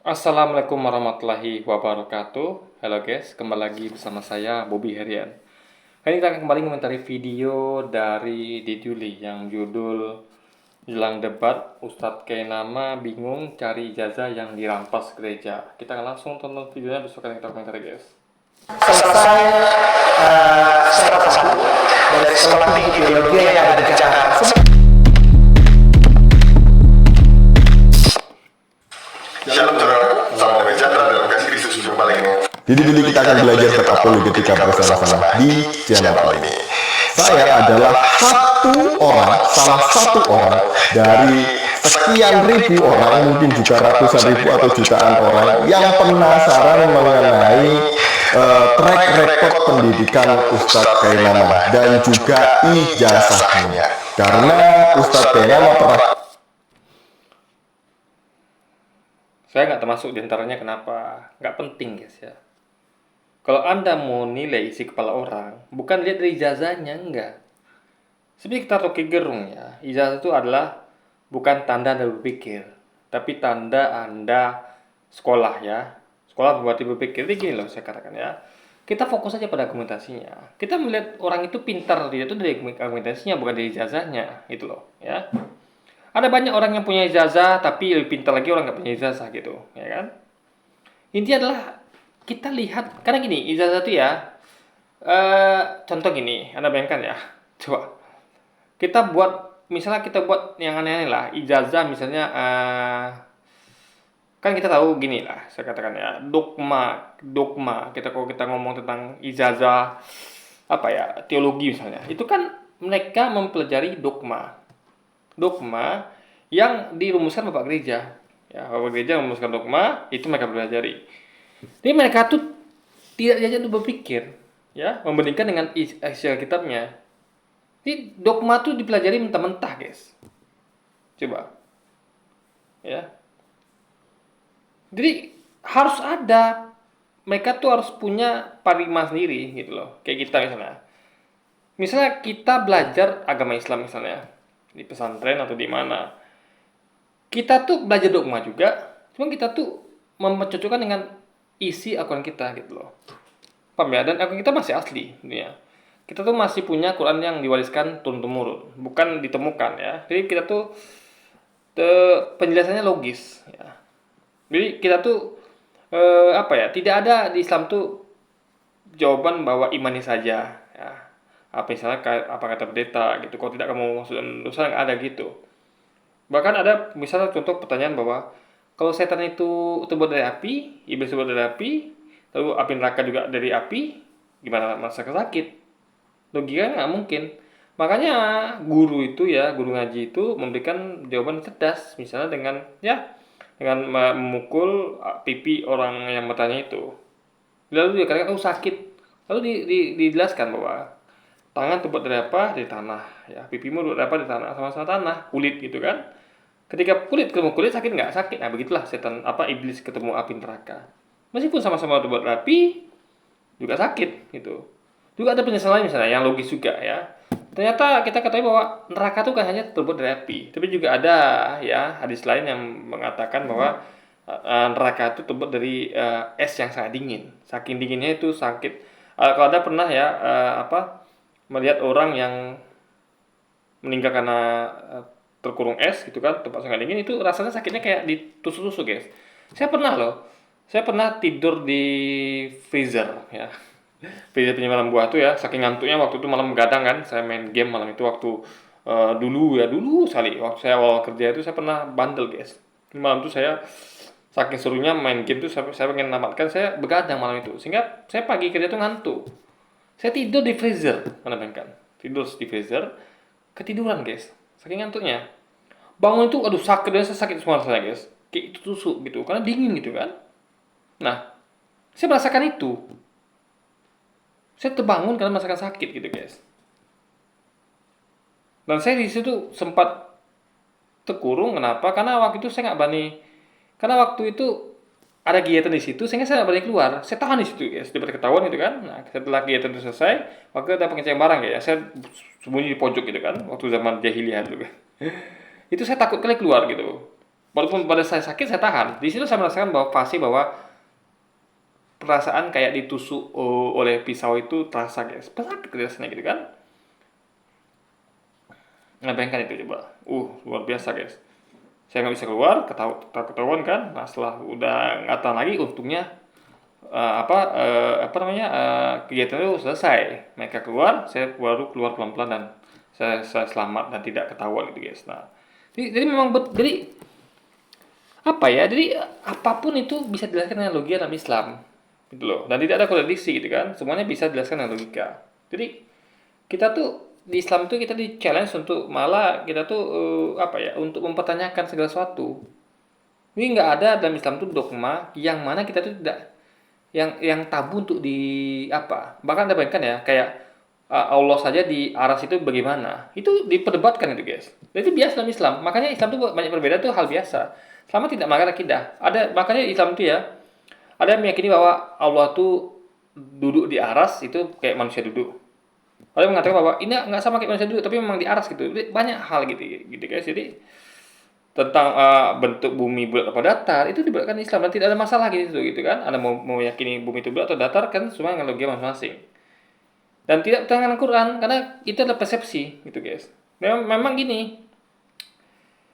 Assalamualaikum warahmatullahi wabarakatuh. Halo guys, kembali lagi bersama saya Bobby Herian. Hari ini kita akan kembali mengomentari video dari Diduli yang judul Jelang Debat Ustadz Kainama bingung cari ijazah yang dirampas gereja. Kita akan langsung tonton videonya, besok kita komentari guys. Selesai step 1 dari sekolah tinggi teologi yang ada di Jakarta. Shalom saudaraku, salam damai sejahtera dalam kasih Kristus. Jumpa lagi. Jadi dulu kita akan belajar berapologetika bersama-sama di channel ini. Saya adalah salah satu orang dari sekian ribu orang, mungkin juga ratusan ribu atau jutaan orang yang penasaran mengenai track record pendidikan Ustadz Kainama dan juga ijazahnya. Karena Ustadz Kainama pernah Saya nggak termasuk diantaranya, kenapa? Nggak penting guys ya. Kalau Anda mau nilai isi kepala orang, bukan lihat dari ijazahnya, enggak. Seperti kita Rocky Gerung ya, ijazah itu adalah bukan tanda Anda berpikir, tapi tanda Anda sekolah ya. Sekolah membuat berpikir. Jadi gini loh saya katakan ya. Kita fokus saja pada argumentasinya. Kita melihat orang itu pintar, dia itu dari argumentasinya, bukan dari ijazahnya, itu loh ya. Ada banyak orang yang punya ijazah, tapi lebih pintar lagi orang nggak punya ijazah gitu, ya kan? Intinya adalah kita lihat, karena gini, ijazah itu ya, contoh gini, Anda bayangkan ya, coba kita buat, misalnya kita buat yang aneh-aneh lah, ijazah misalnya, kan kita tahu gini lah, saya katakan ya, dogma, kalau kita ngomong tentang ijazah, apa ya, teologi misalnya, itu kan mereka mempelajari dogma yang dirumuskan Bapak Gereja. Ya, Bapak Gereja merumuskan dogma, itu mereka pelajari. Jadi mereka tuh tidak diajak untuk berpikir, ya, membandingkan dengan isi kitabnya. Jadi dogma tuh dipelajari mentah-mentah, guys. Coba. Ya. Jadi harus ada, mereka tuh harus punya paradigma sendiri gitu loh. Kayak kita misalnya. Misalnya kita belajar agama Islam misalnya di pesantren atau di mana, kita tuh belajar dogma juga, cuma kita tuh mencocokkan dengan isi Al-Quran kita gitu loh, paham ya? Dan Al-Quran kita masih asli ya, kita tuh masih punya Quran yang diwariskan turun-temurun, bukan ditemukan ya. Jadi kita tuh penjelasannya logis ya. Jadi kita tuh apa ya, tidak ada di Islam tuh jawaban bahwa imani saja ya. Apa misalnya apa kata pendeta gitu, kalau tidak kamu masuk dalam dosa, nggak ada gitu. Bahkan ada misalnya contoh pertanyaan bahwa kalau setan itu terbuat dari api, iblis terbuat dari api, lalu api neraka juga dari api, gimana masa sakit? Logika nggak mungkin. Makanya guru ngaji itu memberikan jawaban cerdas, misalnya dengan memukul pipi orang yang bertanya itu. Lalu dia katakan, oh sakit. Lalu dijelaskan bahwa tangan terbuat dari apa? Dari tanah. Ya, pipimu terbuat dari apa? Dari tanah. Sama-sama tanah, kulit gitu kan. Ketika kulit ketemu kulit, sakit nggak? Sakit. Nah, begitulah setan iblis ketemu api neraka. Meskipun sama-sama terbuat dari api, juga sakit gitu. Juga ada penyesalan misalnya yang logis juga ya. Ternyata kita ketahui bahwa neraka itu kan hanya terbuat dari api, tapi juga ada ya hadis lain yang mengatakan bahwa neraka itu terbuat dari es yang sangat dingin. Saking dinginnya itu sakit. Kalau Anda pernah ya melihat orang yang meninggal karena terkurung es gitu kan, tempat sangat dingin, itu rasanya sakitnya kayak ditusuk-tusuk guys. Saya pernah tidur di freezer ya. Freezer penyimpanan buah tuh ya, saking ngantuknya waktu itu malam begadang kan, saya main game malam itu waktu dulu sekali waktu saya awal kerja itu saya pernah bandel guys. Malam itu saya saking serunya main game tuh saya pengen namatkan, saya begadang malam itu sehingga saya pagi kerja tuh ngantuk. Saya tidur di freezer, kan? Tidur di freezer, ketiduran guys, saking ngantuknya. Bangun itu, aduh sakit, saya sakit semua rasanya guys, kayak itu tusuk gitu, karena dingin gitu kan. Nah, saya merasakan itu. Saya terbangun karena merasakan sakit gitu guys. Dan saya di situ sempat terkurung, kenapa? Karena waktu itu saya nggak berani, karena waktu itu ada kegiatan di situ sehingga saya nggak berani keluar, saya tahan di situ guys daripada ketahuan gitu kan. Nah setelah kegiatan itu selesai, waktu itu ada pengecekan barang ya, saya sembunyi di pojok gitu kan, waktu zaman jahiliyah dulu kan. Itu saya takut kali keluar gitu, walaupun pada saya sakit saya tahan. Di situ saya merasakan bahwa fase bahwa perasaan kayak ditusuk oleh pisau itu terasa guys, sakit rasanya gitu kan. Nah bayangkan itu coba, luar biasa guys. Saya nggak bisa keluar, ketahuan kan. Nah setelah udah nggak tahan lagi, untungnya kegiatan itu selesai. Mereka keluar, saya baru keluar pelan-pelan dan saya selamat dan tidak ketahuan gitu guys. Nah jadi memang jadi apa ya? Jadi apapun itu bisa dijelaskan dengan logika dalam Islam gitu loh. Dan tidak ada kontradiksi gitu kan. Semuanya bisa dijelaskan dengan logika. Jadi kita tuh di Islam tuh kita di challenge untuk malah kita tuh untuk mempertanyakan segala sesuatu. Ini nggak ada dalam Islam tuh dogma yang mana kita tuh tidak yang tabu untuk bahkan Anda bayangkan ya kayak Allah saja di aras itu bagaimana, itu diperdebatkan itu guys. Jadi biasa dalam Islam, makanya Islam tuh banyak berbeda tuh hal biasa. Selama tidak melanggar akidah, makanya Islam tuh ya ada yang meyakini bahwa Allah tuh duduk di aras itu kayak manusia duduk. Ada yang mengatakan bahwa ini nggak sama kayak manusia duduk, tapi memang di aras gitu. Jadi, banyak hal gitu guys. Jadi tentang bentuk bumi bulat atau datar itu dibuatkan Islam dan tidak ada masalah gitu kan. Anda mau meyakini bumi itu bulat atau datar kan semua dengan logika masing-masing. Dan tidak bertentangan dengan Quran karena itu adalah persepsi gitu guys. Memang gini.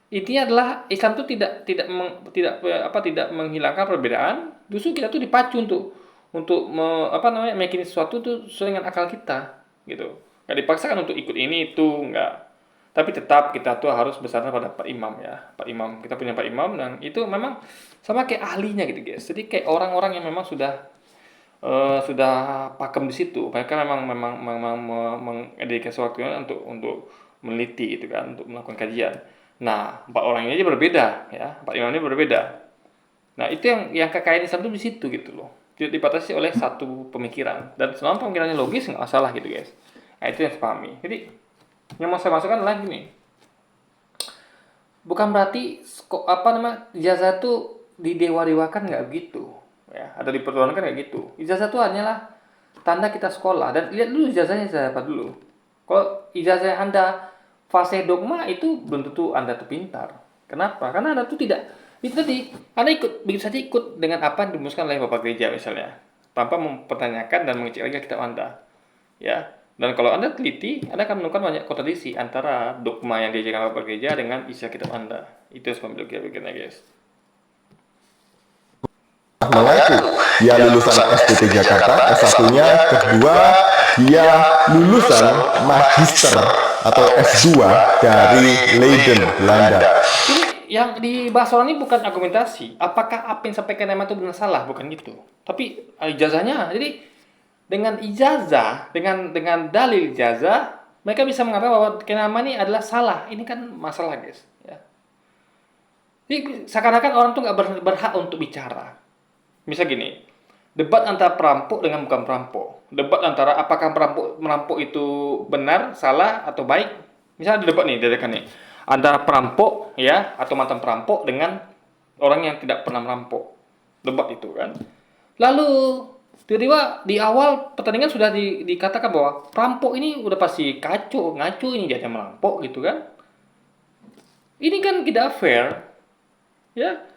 Intinya adalah Islam itu tidak menghilangkan perbedaan, justru kita tuh dipacu untuk meyakini sesuatu tuh sesuai dengan akal kita gitu. Nggak dipaksakan untuk ikut ini itu enggak. Tapi tetap kita tuh harus bersandar pada Pak Imam ya. Pak Imam, kita punya Pak Imam dan itu memang sama kayak ahlinya gitu guys. Jadi kayak orang-orang yang memang sudah pakem di situ. Mereka memang mengedikasi waktunya untuk meneliti gitu kan, untuk melakukan kajian. Nah, 4 orang ini aja berbeda ya. 4 imam ini berbeda. Nah, itu yang kekayaan Islam itu di situ gitu loh. Tidak dibatasi oleh satu pemikiran dan selama pemikirannya logis nggak masalah gitu guys. Nah, itu yang saya pahami. Jadi yang mau saya masukkan adalah gini. Bukan berarti ijazah itu didewa-dewakan nggak begitu. Ya, ada dipertuhankan kayak gitu. Ijazah itu hanyalah tanda kita sekolah dan lihat dulu ijazahnya siapa dulu. Kalau ijazah Anda fase dogma itu belum tentu Anda tuh pintar. Kenapa? Karena Anda tuh tidak itu tadi Anda begitu saja ikut dengan apa yang dirumuskan oleh Bapak Gereja misalnya, tanpa mempertanyakan dan mengecek lagi kitab Anda. Ya. Dan kalau Anda teliti, Anda akan menemukan banyak kontradiksi antara dogma yang diajarkan Bapak Gereja dengan isi kitab Anda. Itu sebab logika-logikanya guys. Mengaku dia lulusan STT Jakarta S1-nya, kedua dia lulusan magister atau S2 dari Leiden, Belanda. Ini yang dibahas orang ini bukan argumentasi. Apakah apa yang disampaikan Emma itu benar salah? Bukan gitu. Tapi ijazahnya. Jadi dengan ijazah, dengan dalil ijazah, mereka bisa mengatakan bahwa Kenama ini adalah salah. Ini kan masalah guys. Ya. Jadi seakan-akan orang tuh nggak berhak untuk bicara. Misal gini, debat antara perampok dengan bukan perampok. Debat antara apakah merampok itu benar, salah, atau baik. Misalnya ada debat nih, nih. Antara perampok ya atau mantan perampok dengan orang yang tidak pernah merampok. Debat itu kan. Lalu tiba-tiba di awal pertandingan sudah dikatakan bahwa perampok ini udah pasti ngaco ini jadi merampok gitu kan. Ini kan tidak fair. Ya.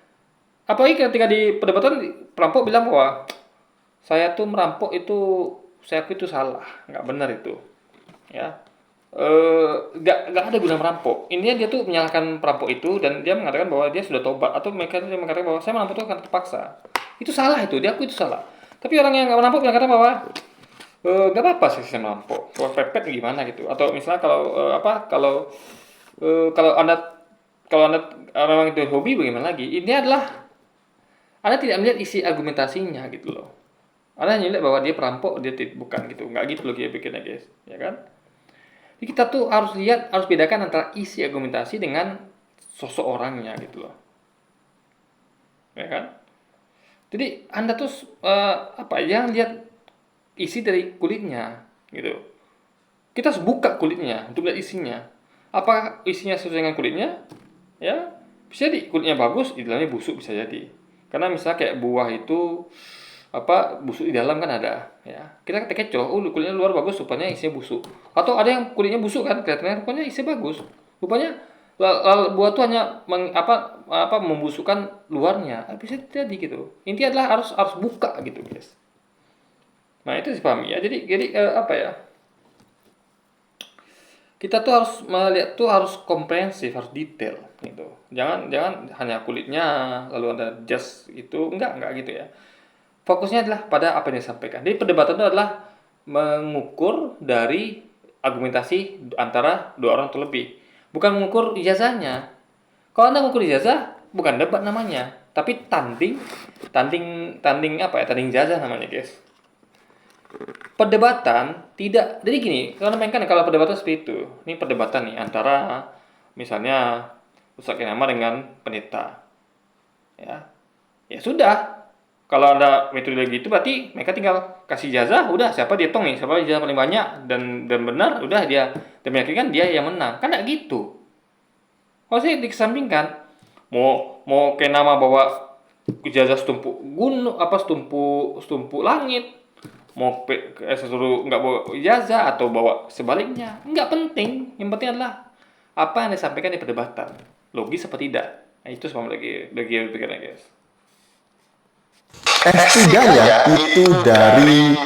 Apalagi ketika di perdebatan perampok bilang bahwa saya tuh merampok itu saya akui itu salah, nggak benar itu. Ya. Nggak ada guna merampok. Intinya dia tuh menyalahkan perampok itu dan dia mengatakan bahwa dia sudah tobat atau mereka mengatakan bahwa saya merampok itu akan terpaksa. Itu salah itu, dia akui itu salah. Tapi orang yang nggak merampok mengatakan bahwa nggak apa-apa sih saya merampok. Kalau pepet gimana gitu. Atau misalnya kalau anda memang itu hobi bagaimana lagi? Ini adalah Anda tidak melihat isi argumentasinya gitu loh. Anda hanya lihat bahwa dia perampok, dia bukan gitu. Nggak gitu loh dia pikirnya guys, ya kan? Jadi kita tuh harus bedakan antara isi argumentasi dengan sosok orangnya gitu loh. Ya kan? Jadi Anda tuh jangan lihat isi dari kulitnya gitu. Kita harus buka kulitnya untuk lihat isinya. Apa isinya sesuai dengan kulitnya? Ya, bisa jadi kulitnya bagus, di dalamnya busuk bisa jadi. Karena misalnya kayak buah itu busuk di dalam kan ada, ya. Kita kecoh, kulitnya luar bagus, rupanya isinya busuk. Atau ada yang kulitnya busuk kan, kelihatannya rupanya isinya bagus. Rupanya buah itu hanya membusukkan luarnya, bisa jadi gitu. Intinya adalah harus buka gitu, guys. Nah, itu dipahami ya. Jadi apa ya? Kita tuh harus melihat tuh harus komprehensif, harus detail gitu. Jangan hanya kulitnya lalu ada jas itu, enggak gitu ya. Fokusnya adalah pada apa yang disampaikan. Jadi perdebatan itu adalah mengukur dari argumentasi antara dua orang atau lebih, bukan mengukur ijazahnya. Kalau Anda mengukur ijazah, bukan debat namanya, tapi tanding apa ya? Tanding ijazah namanya, guys. Perdebatan tidak, jadi gini, kalau mainkan kalau perdebatan seperti itu, ini perdebatan nih antara misalnya Ustaz Kenama dengan pendeta, ya sudah. Kalau ada metodologi itu berarti mereka tinggal kasih ijazah, udah siapa dia hitung nih, siapa ijazah paling banyak dan benar, udah dia dan meyakinkan dia yang menang, kan nggak gitu. Kalau saya dikesampingkan, mau Kenama bawa ijazah setumpuk gunung setumpuk langit, mau suruh nggak bawa ijazah atau bawa sebaliknya, nggak penting. Yang penting adalah apa yang disampaikan di perdebatan, logis apa tidak. Nah, itu semua lagi pikirnya, guys. S3-nya itu dari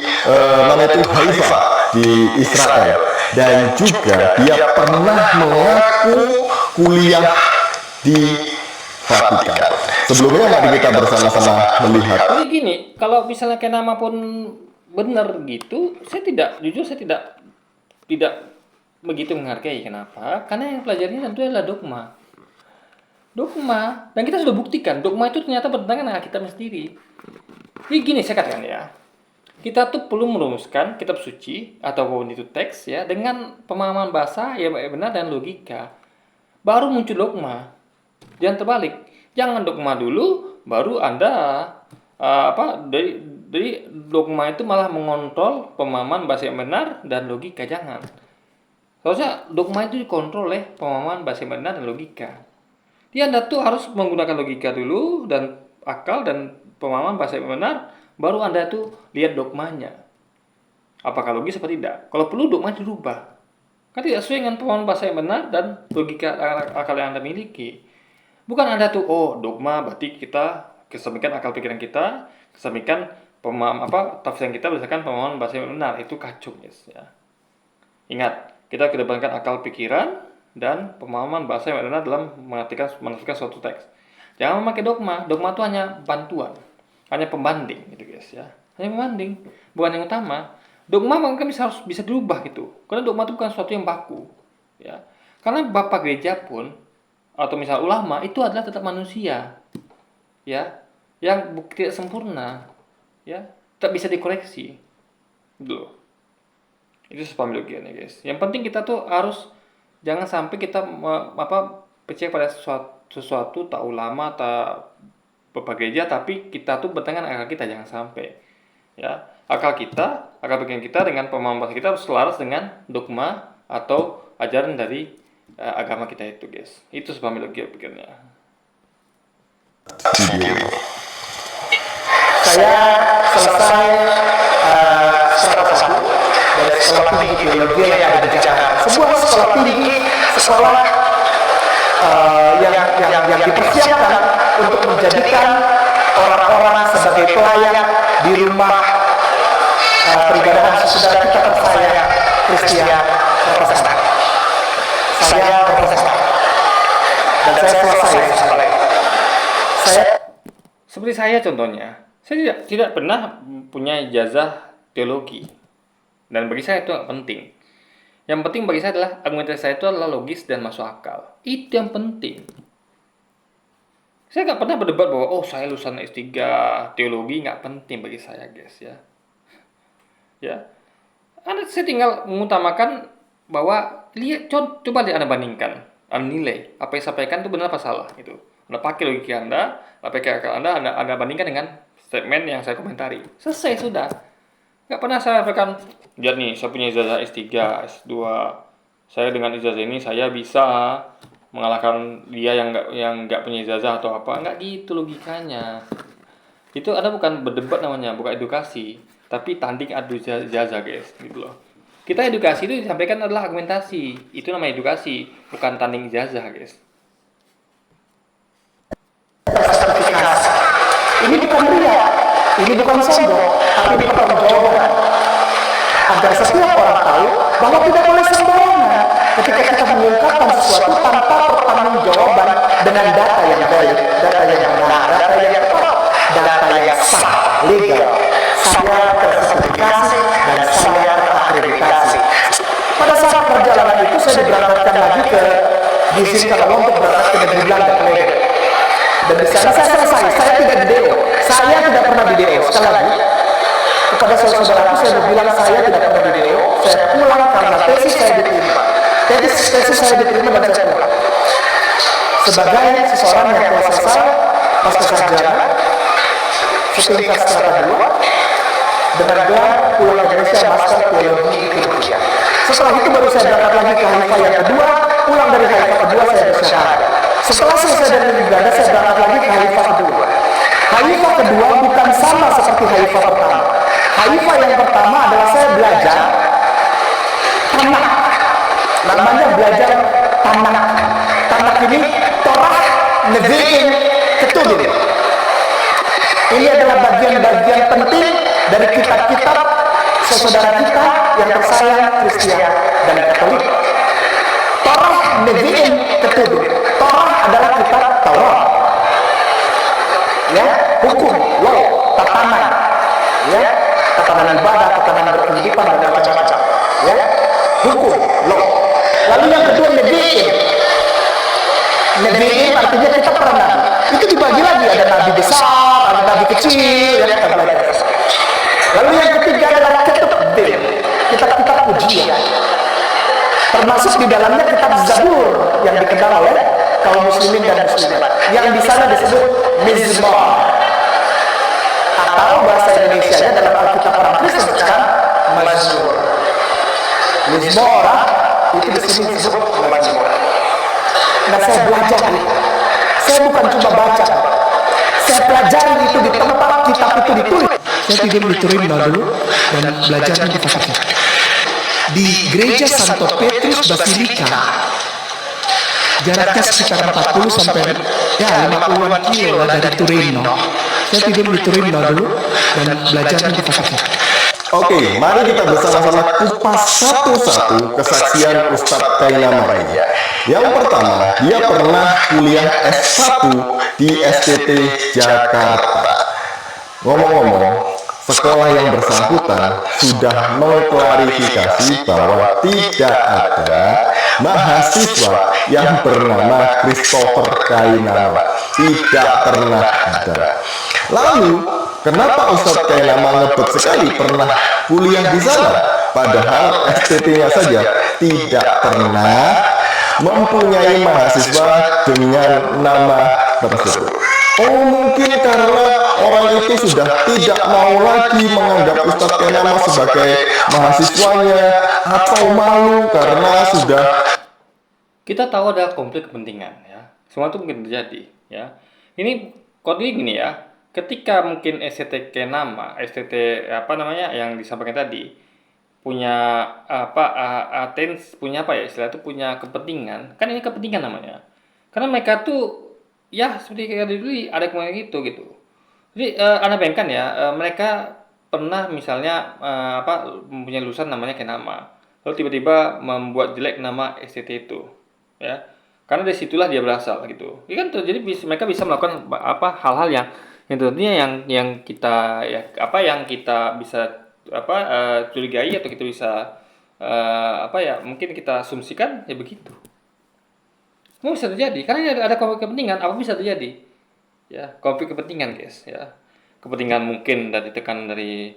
mana itu Haifa di Israel, dan juga dia pernah mengaku kuliah di Vatikan. Sebelumnya mari kita bersama-sama melihat. Jadi gini, kalau misalnya Kenama pun benar gitu, saya tidak begitu menghargai. Kenapa? Karena yang pelajarinya tentu adalah dogma, dan kita sudah buktikan dogma itu ternyata bertentangan dengan Alkitab sendiri. Jadi gini saya katakan ya, kita tuh perlu merumuskan kitab suci ataupun itu teks ya dengan pemahaman bahasa yang benar dan logika, baru muncul dogma. Jangan terbalik, jangan dogma dulu baru Anda dari dogma itu malah mengontrol pemahaman bahasa yang benar dan logika. Jangan. Seharusnya dogma itu dikontrol oleh pemahaman bahasa yang benar dan logika. Dia Anda tuh harus menggunakan logika dulu dan akal dan pemahaman bahasa yang benar, baru Anda tuh lihat dogmanya. Apakah logis atau tidak? Kalau perlu dogma dirubah. Kan tidak sesuai dengan pemahaman bahasa yang benar dan logika akal yang Anda miliki. Bukan Anda tuh, dogma berarti kita kesampingkan akal pikiran kita, kesampingkan tafsiran kita berdasarkan pemahaman bahasa yang benar. Itu kacau, guys ya. Ingat, kita kedepankan akal pikiran dan pemahaman bahasa yang benar dalam menafsirkan suatu teks. Jangan memakai dogma. Dogma itu hanya bantuan, hanya pembanding gitu, guys ya. Hanya pembanding, bukan yang utama. Dogma mungkin harus bisa dirubah gitu. Karena dogma itu bukan sesuatu yang baku, ya. Karena bapak gereja pun atau misal ulama itu adalah tetap manusia, ya, yang tidak sempurna, ya, tak bisa dikoreksi, gitu. Itu sepemilogiannya, guys. Yang penting kita tuh harus jangan sampai kita percaya pada sesuatu tak ulama tak bapak gereja, tapi kita tuh bertentangan akal kita. Jangan sampai, ya, akal pikiran kita dengan pemahaman kita harus selaras dengan dogma atau ajaran dari agama kita itu, guys. Itu sepemilogia pikirnya. Saya selesai semester 1 dari sekolah tinggi teologi yang ada di Jakarta. Sebuah sekolah tinggi, sekolah yang dipersiapkan untuk menjadikan orang-orang sebagai pelayan di rumah peribadahan sesudah kita percaya Kristen Protestan. Saya Protestan dan saya selesai. Seperti saya contohnya, saya tidak pernah punya ijazah teologi, dan bagi saya itu penting. Yang penting bagi saya adalah argumentasi saya itu adalah logis dan masuk akal. Itu yang penting. Saya nggak pernah berdebat bahwa saya lulusan S3 teologi, nggak penting bagi saya, guys ya. Ya, saya tinggal mengutamakan bahwa coba Anda bandingkan, Anda nilai apa yang disampaikan itu benar apa salah gitu. Anda pakai logika Anda pakai akal Anda bandingkan dengan statement yang saya komentari. Selesai sudah. Nggak pernah saya sampaikan, lihat nih, saya punya ijazah S3, S2. Saya dengan ijazah ini saya bisa mengalahkan dia yang nggak punya ijazah atau apa. Nggak gitu logikanya. Itu Anda bukan berdebat namanya, bukan edukasi, tapi tanding adu ijazah, guys, gitu loh. Kita edukasi itu disampaikan adalah argumentasi. Itu namanya edukasi, bukan tanding ijazah, guys. Ini bukan sombong, tapi ini pertanggungjawaban. Agar setiap orang tahu bahwa tidak boleh sembarangan ketika kita mengungkapkan sesuatu tanpa pertanggungjawaban dengan data yang baik, data yang benar, data yang tepat, data yang sah, legal. Saya tersertifikasi dan saya terakreditasi. Pada saat perjalanan itu saya diberangkatkan lagi ke diizinkan Allah untuk berangkat ke negeri Belanda, ke Leiden. Dan di sana saya selesai, saya tidak di DO. Saya tidak pernah di DO. Sekali lagi, kepada saudara-saudaraku saya bilang saya tidak pernah di DO. Saya pulang karena tesis saya diterima. Tesis saya diterima dan saya pulang. Sebagai seseorang yang telah selesai pasca sarjana, setingkat strata 2, dengan gelar pulang Indonesia Master Teologi Indonesia. Setelah itu baru saya berangkat lagi ke Haifa yang kedua, pulang dari Haifa kedua saya bersyahadat. Setelah selesai dari Belanda, saya berangkat lagi ke Haifa kedua. Haifa kedua bukan sama seperti Haifa pertama. Haifa yang pertama adalah saya belajar tanah. Namanya belajar tanah. Tanah ini Torah, Nevi'im, Ketubim. Ini adalah bagian-bagian penting dari kitab-kitab saudara kita yang tersayang Kristen dan Katolik. Torah, Nevi'im, Ketubim. Torah adalah kitab Taurat, ya, hukum, law, tatanan, ya, tatanan ibadah, tatanan berkehidupan dan macam-macam, ya, hukum, law. Lalu yang kedua Nevi'im. Nevi'im artinya kita para nabi. Itu dibagi lagi, ada nabi besar, ada nabi kecil, ya, kita belajar. Lalu yang ketiga adalah Ketubim, kitab-kitab pujian. Termasuk di dalamnya kitab Zabur yang dikenal oleh kaum muslimin dan muslimat, yang di sana disebut Mizmor, atau bahasa Indonesianya dalam Alkitab orang Kristen sekarang Mazmur. Mizmor itu di sini disebut Mazmur. Nah, saya belajar itu. Saya bukan cuma baca, saya pelajari itu di tempat kitab itu ditulis. Saya tidur di Turin dulu dan belajarnya di Vatikan. Di gereja Santo Petrus Basilika, jaraknya sekitar 40 sampai 50-an kilo lah dari Turino. Saya tidur di Turino dulu dan belajarnya di Vatikan. Oke, mari kita bersama-sama kupas satu-satu kesaksian Ustadz Kainama ini. Yang pertama, dia pernah kuliah S1 di STT Jakarta. Ngomong-ngomong, sekolah yang bersangkutan sudah mengklarifikasi bahwa tidak ada mahasiswa yang bernama Christopher Kainama. Tidak pernah ada. Lalu, kenapa Ustadz Kainama ngebet sekali pernah kuliah di sana? Padahal STT-nya saja tidak pernah mempunyai mahasiswa dengan nama tersebut. Oh, mungkin karena orang itu sudah tidak mau lagi menganggap Ustadz Kainama sebagai mahasiswanya, atau malu karena sudah. Kita tahu ada konflik kepentingan, ya. Semua itu mungkin terjadi, ya. Ini kode gini ya. Ketika mungkin STT Kainama, STT apa namanya yang disampaikan tadi punya punya apa ya istilah itu, punya kepentingan, kan ini kepentingan namanya. Karena mereka tuh ya seperti kayak dulu ada kemungkinan gitu. Jadi Anda bayangkan ya, mereka pernah misalnya mempunyai lulusan namanya Kainama, lalu tiba-tiba membuat jelek nama STT itu, ya. Karena dari situlah dia berasal gitu. Ini kan terjadi, mereka bisa melakukan hal-hal yang tentunya yang kita yang kita bisa curigai atau kita bisa mungkin kita asumsikan ya begitu. Mau bisa terjadi karena ada konflik kepentingan, apa bisa terjadi? Ya, konflik kepentingan, guys, ya. Kepentingan mungkin ditekan dari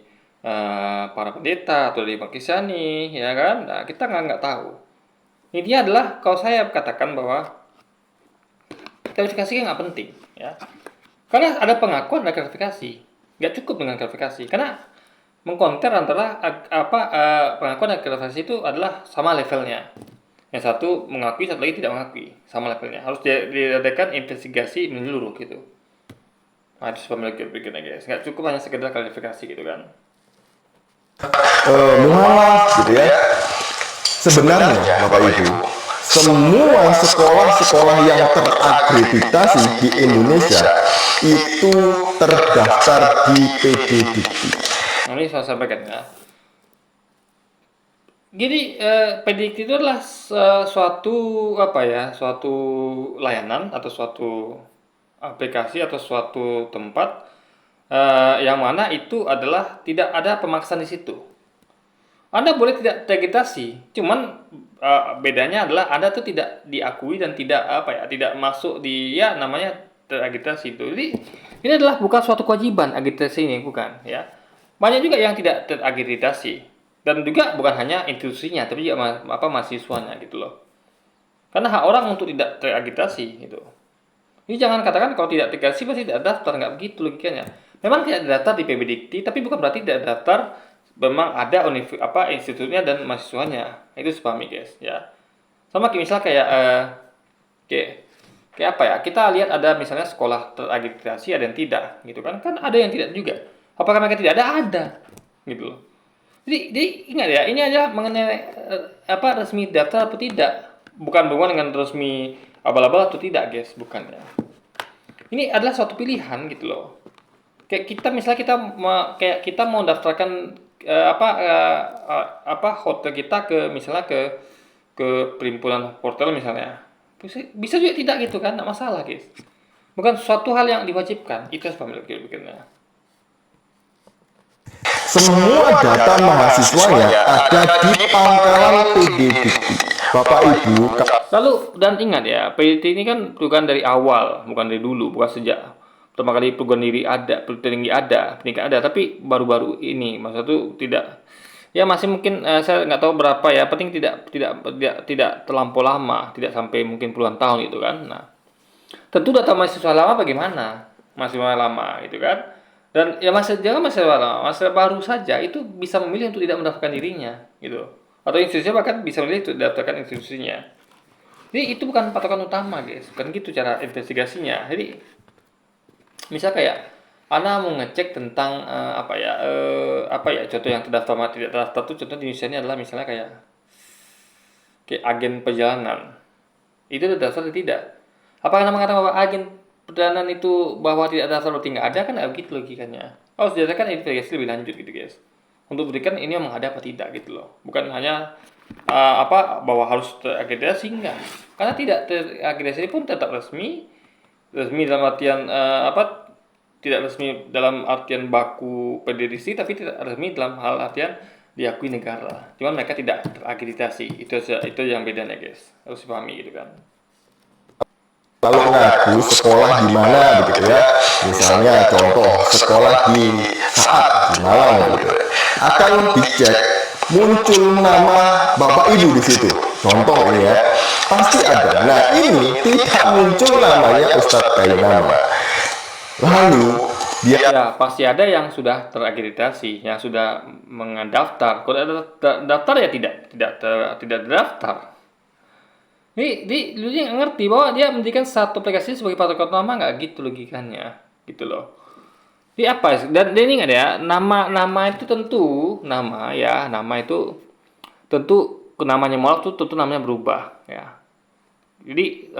para pendeta atau dari Pak Kisani, ya kan? Nah, kita nggak tahu. Intinya adalah kalau saya katakan bahwa klarifikasi nggak penting, ya. Karena ada pengakuan, ada klarifikasi. Nggak cukup dengan klarifikasi. Karena mengkonter antara pengakuan dan klarifikasi itu adalah sama levelnya. Yang satu mengakui, satu lagi tidak mengakui, sama levelnya. Harus diadakan investigasi menyeluruh gitu. Nah, itu sebab berikutnya, guys. Nggak cukup hanya sekedar klarifikasi gitu kan. Muhammad gitu ya. Sebenarnya Bapak Ibu, semua sekolah-sekolah yang terakreditasi di Indonesia itu terdaftar di PDDikti. Nah, ini saya sampaikan ya. Jadi PDDikti itu adalah suatu suatu layanan atau suatu aplikasi atau suatu tempat yang mana itu adalah tidak ada pemaksaan di situ. Anda boleh tidak terakreditasi, cuman bedanya adalah Anda tuh tidak diakui dan tidak masuk di namanya terakreditasi itu. Jadi ini adalah bukan suatu kewajiban akreditasi ini, bukan ya. Banyak juga yang tidak terakreditasi. Dan juga bukan hanya institusinya, tapi juga mahasiswanya gitu loh. Karena hak orang untuk tidak terakreditasi gitu. Ini jangan katakan kalau tidak terakreditasi pasti tidak daftar, nggak begitu logikanya. Memang tidak daftar di PBDikti, tapi bukan berarti tidak daftar. Memang ada institutnya dan mahasiswanya. Itu sepahami guys ya. Sama misalnya kayak kita lihat ada misalnya sekolah terakreditasi ada yang tidak gitu kan ada yang tidak juga. Apakah mereka tidak ada gitu loh. Jadi ingat ya, ini aja mengenai resmi daftar atau tidak, bukan berhubungan dengan resmi abal-abal atau tidak, guys, bukan ya. Ini adalah suatu pilihan gitu loh. Kayak kita misalnya kita mau daftarkan hotel kita ke misalnya ke perhimpunan hotel misalnya, bisa juga tidak gitu kan, nggak masalah, guys. Bukan suatu hal yang diwajibkan, itu harus paham begini. Semua data mahasiswanya ada di pangkalan PDDikti. Bapak Ibu, Lalu dan ingat ya, PDDikti ini kan bukan dari awal, bukan dari dulu, bukan sejak pertama kali perguruan pendidikan ada, tapi baru-baru ini, maksudnya itu tidak, ya masih mungkin saya nggak tahu berapa ya, penting tidak terlampau lama, tidak sampai mungkin puluhan tahun gitu kan. Nah, tentu data mahasiswa lama bagaimana, mahasiswa lama gitu kan. Dan ya masa baru saja itu bisa memilih untuk tidak mendaftarkan dirinya gitu. Atau institusinya bahkan bisa memilih untuk mendaftarkan institusinya. Jadi itu bukan patokan utama, guys. Bukan gitu cara investigasinya. Jadi misal kayak Anda mau ngecek tentang contoh yang terdaftar sama tidak terdaftar tuh contoh di Indonesia ini adalah misalnya kayak agen perjalanan. Itu terdaftar atau tidak? Apakah Anda mengatakan bahwa agen perjalanan itu bahwa tidak ada atau tidak ada kan begitu logikanya. Harus diadakan investigasi lebih lanjut gitu guys. Untuk berikan ini memang ada apa tidak gitu loh. Bukan hanya bahwa harus terakreditasi enggak. Karena tidak terakreditasi pun tetap resmi dalam artian tidak resmi dalam artian baku PDDikti tapi tidak resmi dalam hal artian diakui negara. Cuman mereka tidak terakreditasi. Itu yang bedanya guys. Harus dipahami gitu kan. lalu ngaku sekolah di mana begitu ya, misalnya contoh sekolah di Saat di Malang gitu, akan dicek muncul nama bapak ibu di situ, contoh ini ya, pasti ada. Nah ini tidak muncul namanya Ustadz Kainama, lalu dia pasti ada yang sudah terakreditasi, yang sudah mendaftar. Kalau ada daftar ya tidak terdaftar. Jadi lu nggak ngerti bahwa dia menjadikan satu aplikasi sebagai patokan utama, nggak gitu logikanya, gitu loh. Jadi apa? Dan ini nggak ya, nama itu tentu nama itu tentu namanya mualaf tuh tentu namanya berubah ya. Jadi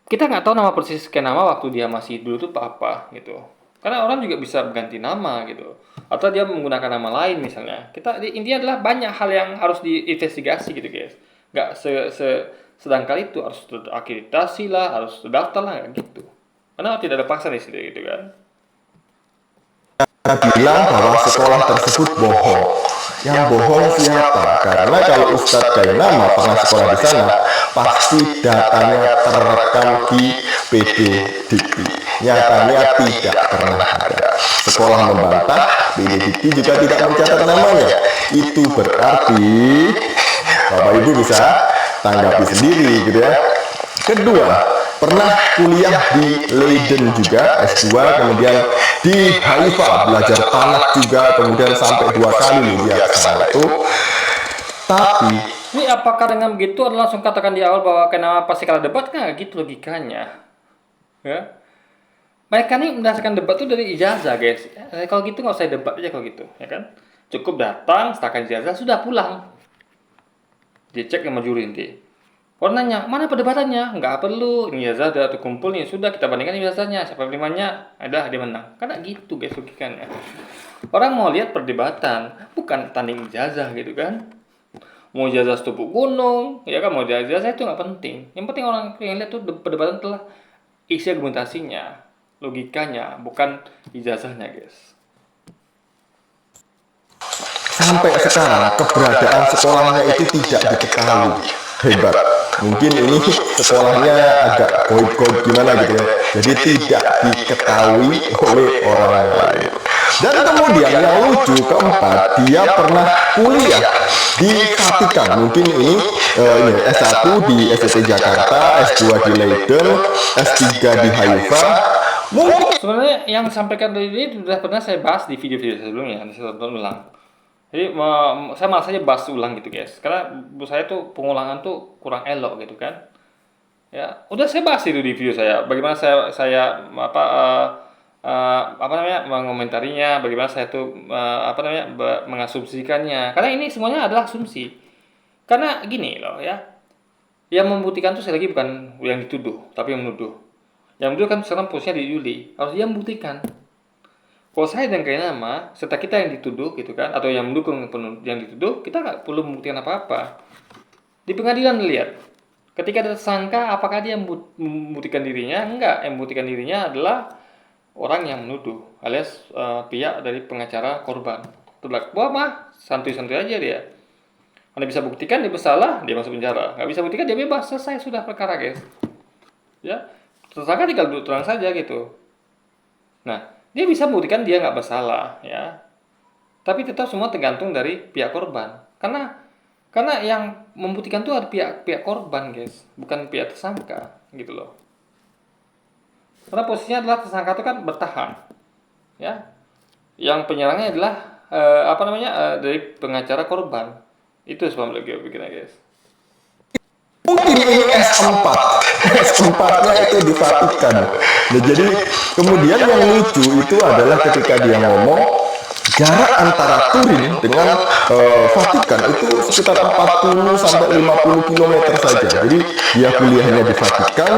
kita nggak tahu nama persis nama waktu dia masih dulu tuh apa gitu. Karena orang juga bisa berganti nama gitu, atau dia menggunakan nama lain misalnya. Intinya adalah banyak hal yang harus diinvestigasi gitu guys. Nggak sedangkal itu harus terakreditasi lah, harus terdaftar lah gitu. Karena tidak ada paksaan di situ gitu kan. bilang bahwa sekolah tersebut bohong. Yang bohong siapa? Karena kalau Ustadz Kainama pernah sekolah di sana, pasti datanya terekam di PDDikti. Nyatanya tidak pernah ada. Sekolah membantah, PDDikti juga tidak mencatat namanya. Itu berarti Bapak Ibu bisa tanggapi sendiri gitu ya. Kedua, pernah kuliah di Leiden juga, S2, kemudian di Haifa belajar tanak juga, kemudian sampai 2 kali dia ke sana itu. Tapi Ini apakah dengan begitu adalah langsung katakan di awal bahwa kenapa pasti kalah debat? Kan gitu logikanya. Ya. Mereka nih mendasarkan debat itu dari ijazah, guys. Kalau gitu nggak usah debat aja kalau gitu, ya kan? Cukup datang, setakan ijazah, sudah pulang. Dia cek sama juri nanti. Orang nanya, mana perdebatannya? Nggak perlu, ini ijazah udah terkumpul nih, sudah kita bandingkan ijazahnya, siapa penerimanya, ada dia menang. Karena gitu guys logikanya. Orang mau lihat perdebatan, bukan tanding ijazah gitu kan. Mau ijazah setupuk gunung, ya kan, mau ijazah itu nggak penting. Yang penting orang yang lihat tuh perdebatan telah isi argumentasinya, logikanya, bukan ijazahnya guys. Sampai sekarang keberadaan sekolahnya itu tidak diketahui. Hebat. Mungkin ini sekolahnya agak goib-goib gimana gitu ya. Jadi tidak diketahui oleh orang lain. Dan kemudian yang lucu keempat, dia pernah kuliah di Vatikan. Mungkin ini S1 di STT Jakarta, S2 di Leiden, S3 di Haifa. Mungkin Sebenarnya yang disampaikan tadi ini sudah pernah saya bahas di video-video sebelumnya, saya tonton ulang. Jadi saya malas saja bahas ulang gitu guys, karena menurut saya tuh pengulangan tuh kurang elok gitu kan. Ya, udah saya bahas itu di video saya. Bagaimana saya apa namanya mengomentarinya, bagaimana saya tuh mengasumsikannya. Karena ini semuanya adalah asumsi. Karena gini loh ya, yang membuktikan tuh sekali lagi bukan yang dituduh, tapi yang menuduh. Yang menuduh kan sekarang posisinya di Yuli, harus dia membuktikan. Kalau saya dan kayak nama, serta kita yang dituduh gitu kan, atau yang mendukung yang dituduh, kita nggak perlu membuktikan apa-apa. Di pengadilan lihat, ketika ada tersangka, apakah dia membuktikan dirinya? Enggak, yang membuktikan dirinya adalah orang yang menuduh, alias pihak dari pengacara korban. Terdakwa mah santuy-santuy aja dia. Anda bisa buktikan dia bersalah, dia masuk penjara. Nggak bisa buktikan dia bebas, selesai sudah perkara guys. Ya, tersangka tinggal duduk terang saja gitu. Nah, dia bisa membuktikan dia nggak bersalah, ya. Tapi tetap semua tergantung dari pihak korban. Karena yang membuktikan itu ada pihak korban, guys, bukan pihak tersangka, gitu loh. Karena posisinya adalah tersangka itu kan bertahan, ya. Yang penyerangnya adalah dari pengacara korban. Itu sebab lagi bikinnya, guys. mungkin ini S4. S4-nya itu di Vatikan. Nah, jadi kemudian yang lucu itu adalah ketika dia ngomong jarak antara Turin dengan Vatikan itu sekitar 40 sampai 50 km saja. Jadi dia kuliahnya di Vatikan,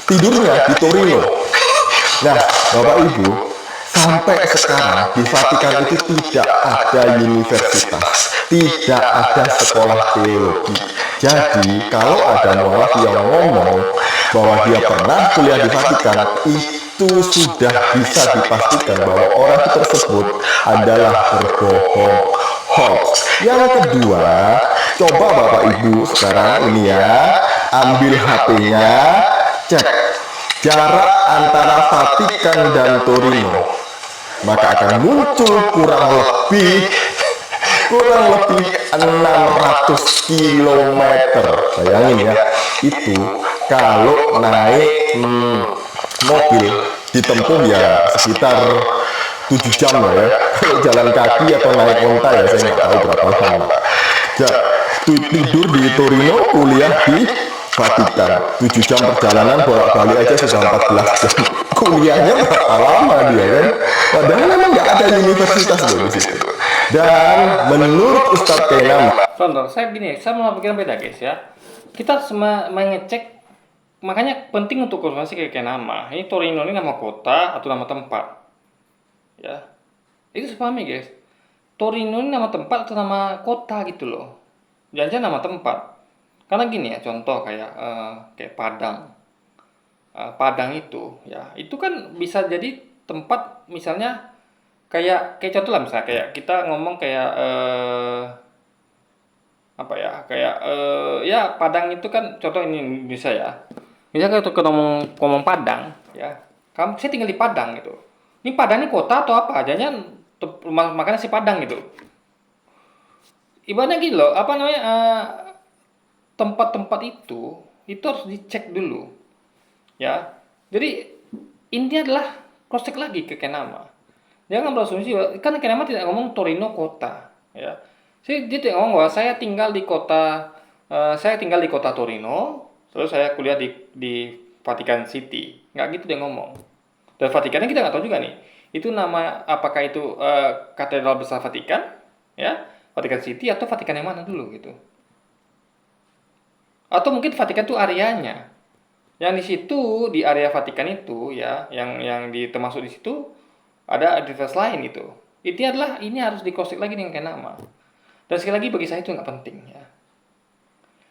tidurnya di Torino. Nah, Bapak Ibu, sampai sekarang di Vatikan itu tidak ada universitas, tidak ada sekolah teologi. Jadi kalau ada mualaf yang ngomong bahwa dia pernah kuliah di Vatikan, itu sudah bisa dipastikan bahwa orang tersebut adalah berbohong, hoax. Yang kedua, coba Bapak Ibu sekarang ini ya, ambil HP-nya, cek jarak antara Vatikan dan Torino, maka akan muncul kurang lebih 600 km. Bayangin ya, itu kalau naik mobil ditempuh ya sekitar 7 jam lah ya. Kalau jalan kaki atau naik onta ya saya nggak tahu berapa lama. Ya, tidur di Torino, kuliah di Vatikan, 7 jam perjalanan bolak-balik aja sudah 14 jam. Kuliahnya berapa lama dia kan? Padahal memang nggak ada universitas loh di situ. Dan menurut Ustadz Kenam, Contoh, saya mau pikiran beda guys ya. Kita mengecek, makanya penting untuk konfirmasi kayak nama. Ini Torino ini nama kota atau nama tempat? Ya, itu sepahami guys. Torino ini nama tempat atau nama kota gitu loh. Jangan nama tempat. Karena gini ya, contoh kayak Padang. Padang itu, ya, itu kan bisa jadi tempat misalnya kayak contoh lah misalnya kayak kita ngomong kayak ya Padang itu kan contoh ini Indonesia ya. Misalnya kalau kita ngomong Padang, ya, saya tinggal di Padang gitu. Ini Padang ini kota atau apa? Jangan makanya si Padang gitu. Ibaratnya gitu loh, tempat-tempat itu harus dicek dulu, ya. Jadi intinya adalah cross check lagi ke Kenama. Jangan berasumsi kan Kenama tidak ngomong Torino kota, ya. Dia tidak ngomong bahwa saya tinggal di kota Torino, terus saya kuliah di Vatican City. Nggak gitu dia ngomong. Dan Vatikannya kita nggak tahu juga nih. Itu nama apakah itu Katedral Besar Vatikan, ya, Vatican City atau Vatikan yang mana dulu gitu. Atau mungkin Vatikan tuh areanya. Yang di situ di area Vatikan itu ya, yang termasuk di situ ada identitas lain itu. Ini harus dikosik lagi dengan kayak nama. Dan sekali lagi bagi saya itu nggak penting ya.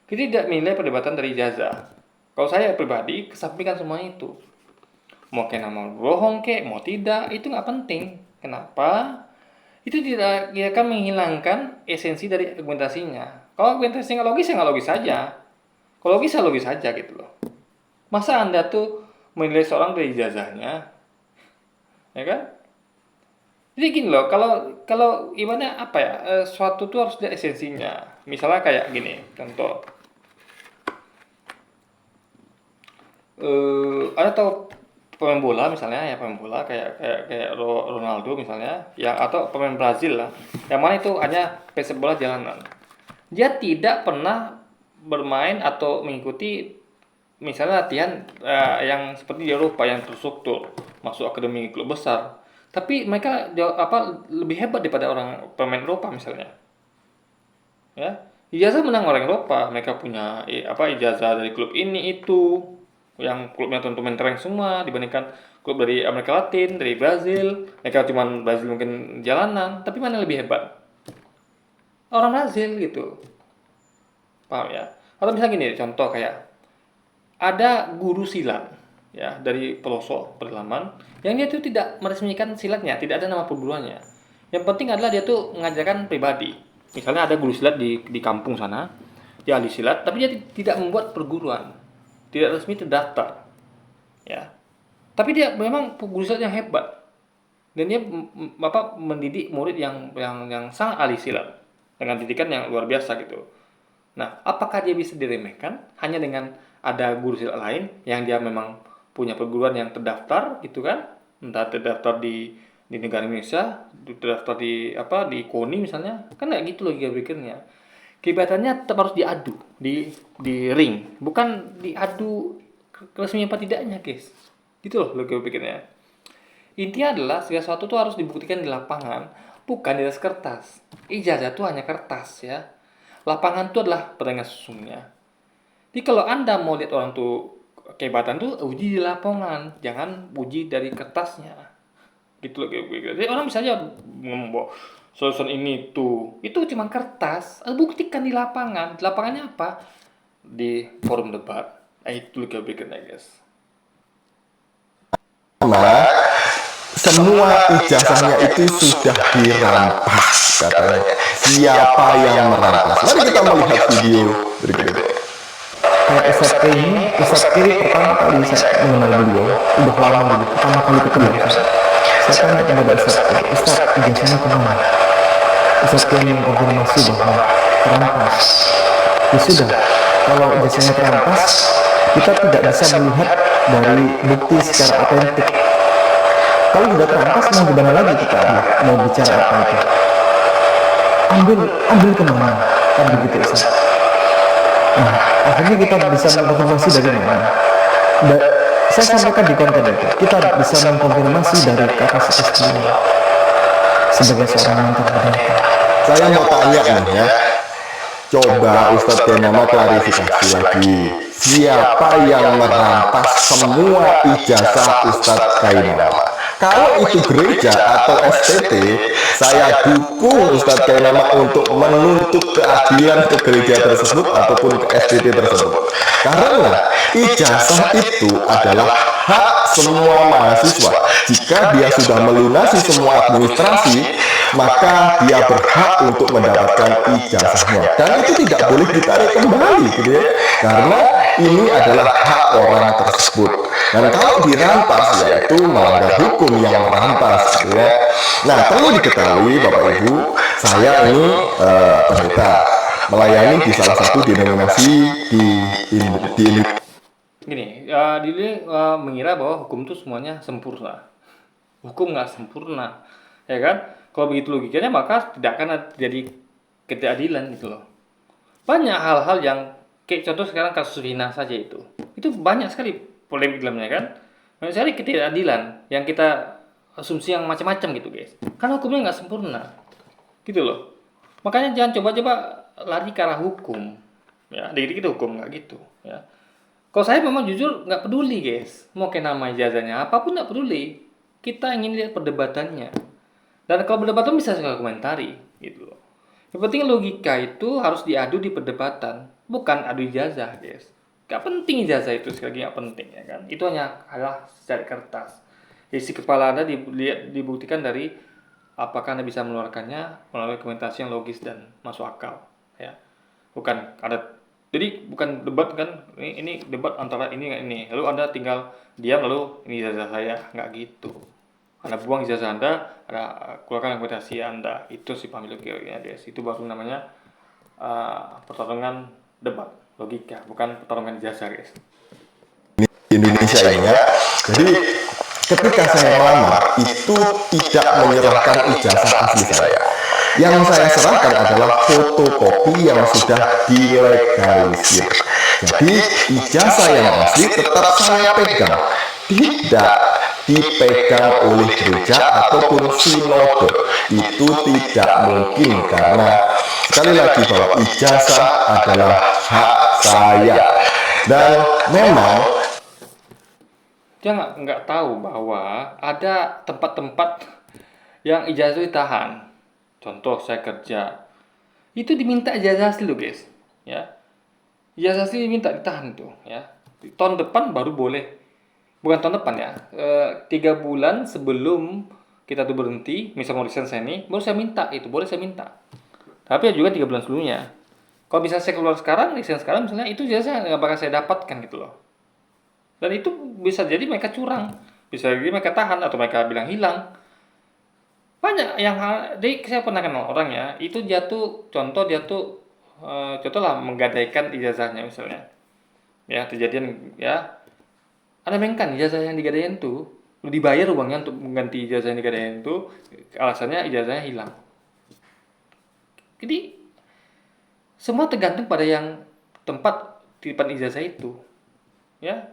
Kita tidak menilai perdebatan dari ijazah. Kalau saya pribadi kesampingkan semua itu. Mau kayak nama bohong kek, mau tidak, itu nggak penting. Kenapa? Itu tidak akan menghilangkan esensi dari argumentasinya. Kalau argumentasinya nggak logis, ya nggak logis saja. Kalau logis, ya logis saja gitu loh. Masa Anda tuh menilai seorang dari ijazahnya, ya kan? Jadi gini loh, kalau ibaratnya apa ya, suatu tuh harus ada esensinya. Misalnya kayak gini, contoh, Anda tahu pemain bola misalnya ya, pemain bola kayak Ronaldo misalnya, ya atau pemain Brazil lah, yang mana itu hanya pesepak bola jalanan. Dia tidak pernah bermain atau mengikuti misalnya latihan yang seperti di Eropa yang terstruktur, masuk akademi klub besar. Tapi mereka lebih hebat daripada orang pemain Eropa misalnya. Ya, ijazah menang orang Eropa, mereka punya ijazah dari klub ini itu, yang klubnya teman-teman rank semua dibandingkan klub dari Amerika Latin, dari Brazil. Mereka cuman Brazil mungkin jalanan, tapi mana yang lebih hebat? Orang Brazil gitu. Paham ya? Atau misalnya gini, contoh kayak ada guru silat ya dari pelosok pedalaman yang dia tuh tidak meresmikan silatnya, tidak ada nama perguruannya. Yang penting adalah dia tuh mengajarkan pribadi. Misalnya ada guru silat di kampung sana, dia ahli silat, tapi dia tidak membuat perguruan, tidak resmi terdaftar, ya. Tapi dia memang guru silat yang hebat dan dia mendidik murid yang sangat ahli silat dengan didikan yang luar biasa gitu. Nah, apakah dia bisa diremehkan hanya dengan ada guru silat lain yang dia memang punya perguruan yang terdaftar gitu kan? Entah terdaftar di negara Indonesia, terdaftar di KONI misalnya. Kan kayak gitu logika pikirnya. Kehebatannya tetap harus diadu di ring, bukan diadu resmi apa tidaknya, guys. Gitu loh logika pikirnya. Intinya adalah segala sesuatu tuh harus dibuktikan di lapangan, bukan di atas kertas. Ijazah itu hanya kertas ya. Lapangan itu adalah pertandingan sesungguhnya. Jadi kalau Anda mau lihat orang tuh kehebatan tuh uji di lapangan, jangan uji dari kertasnya. Gitu loh. Jadi orang bisa aja ngomong bahwa solusi ini tuh itu cuma kertas, buktikan di lapangan. Di lapangannya apa? Di forum debat. Itu loh kebaikannya, guys. Karena semua ijazahnya itu sudah dirampas katanya. Siapa yang merampas? Mari kita melihat video berikut ini. Kayak Ustadz K ini, Ustadz K pertama kali saya mengenal beliau, udah lama dulu, pertama kali ketemu Ustadz. Saya tanya kepada Ustadz K, Ustadz ijazahnya kemana? Ustadz K mengkonfirmasi bahwa terampas. Ya sudah, kalau ijazahnya terampas, kita tidak bisa melihat dari bukti secara otentik. Kalau sudah terampas, mau gimana lagi kita mau bicara apa itu? Ambil kemana? Kan begitu Ustaz. Nah, akhirnya kita bisa mengkonfirmasi dari mana? Saya sampaikan di konten itu, kita bisa mengkonfirmasi dari kapasitas beliau sebagai seorang mentor pendidikan. Saya mau tanya nih ya. Coba Ustadz Kenama klarifikasi lagi. Siapa yang merampas semua ijazah Ustadz Kainama? Kalau itu gereja atau STT, saya dukung Ustadz Kainama untuk menuntut keadilan ke gereja tersebut ataupun ke STT tersebut. Karena ijazah itu adalah hak semua mahasiswa. Jika dia sudah melunasi semua administrasi, maka dia berhak untuk mendapatkan ijazahnya. Dan itu tidak boleh ditarik kembali, gitu ya. Karena ini adalah hak orang tersebut. Dan kalau dirampas, yaitu melanggar hukum yang merampas, gitu ya. Nah, perlu diketahui Bapak Ibu, saya ini pendeta melayani di salah satu denominasi di Gini, diri mengira bahwa hukum itu semuanya sempurna. Hukum nggak sempurna, ya kan? Kalau begitu logikanya maka tidak akan terjadi ketidakadilan gitu loh. Banyak hal-hal yang kayak contoh sekarang kasus Vina saja itu banyak sekali polemik dalamnya kan. Banyak sekali ketidakadilan yang kita asumsi yang macam-macam gitu guys. Karena hukumnya nggak sempurna, gitu loh. Makanya jangan coba-coba lari ke arah hukum, Ya, dikit-dikit hukum nggak gitu. Ya. Kalau saya memang jujur nggak peduli guys, mau kayak nama ijazahnya apapun nggak peduli. Kita ingin lihat perdebatannya. Dan kalau perdebatan bisa saya komentari gitu loh. Yang penting logika itu harus diadu di perdebatan, bukan adu ijazah guys. Gak penting ijazah itu, sekali lagi gak penting ya kan. Itu hanya adalah secari kertas. Isi kepala Anda dibuktikan dari apakah Anda bisa mengeluarkannya melalui argumentasi yang logis dan masuk akal ya. Bukan ada, jadi bukan debat kan, ini debat antara ini dengan ini. Lalu Anda tinggal diam lalu ini ijazah saya, nggak gitu. Anda buang ijazah Anda, keluarkan argumentasi Anda. Itu sih pahami logikanya guys. Itu baru namanya pertarungan debat logika, bukan pertarungan ijazah guys. Di Indonesia ini ya. Jadi ketika saya melamar itu tidak menyerahkan ijazah asli saya. Yang saya serahkan adalah fotokopi yang sudah dilegalisir. Jadi ijazah yang asli tetap saya pegang, tidak dipegang oleh gereja ataupun sinode. Itu tidak mungkin karena sekali lagi bahwa ijazah adalah hak saya. Dan memang Dia nggak tahu bahwa ada tempat-tempat yang ijazah itu ditahan. Contoh saya kerja, itu diminta ijazah asli loh guys, ya. Ijazah asli diminta ditahan itu, ya. Tahun depan baru boleh, bukan tahun depan ya. 3 bulan sebelum kita tuh berhenti, misal mau resign saya ini, baru saya minta itu, boleh saya minta. Tapi ya juga 3 bulan sebelumnya. Kalau bisa saya keluar sekarang, resign sekarang misalnya, itu ijazah nggak bakal saya dapatkan gitu loh. Dan itu bisa jadi mereka curang, bisa jadi mereka tahan atau mereka bilang hilang. Banyak yang jadi saya pernah kenal orang ya, itu contoh lah menggadaikan ijazahnya misalnya. Ya, kejadian ya, ada kan ijazah yang digadaikan tuh dibayar uangnya untuk mengganti ijazah yang digadaikan itu, alasannya ijazahnya hilang. Jadi semua tergantung pada yang tempat titipan ijazah itu. Ya.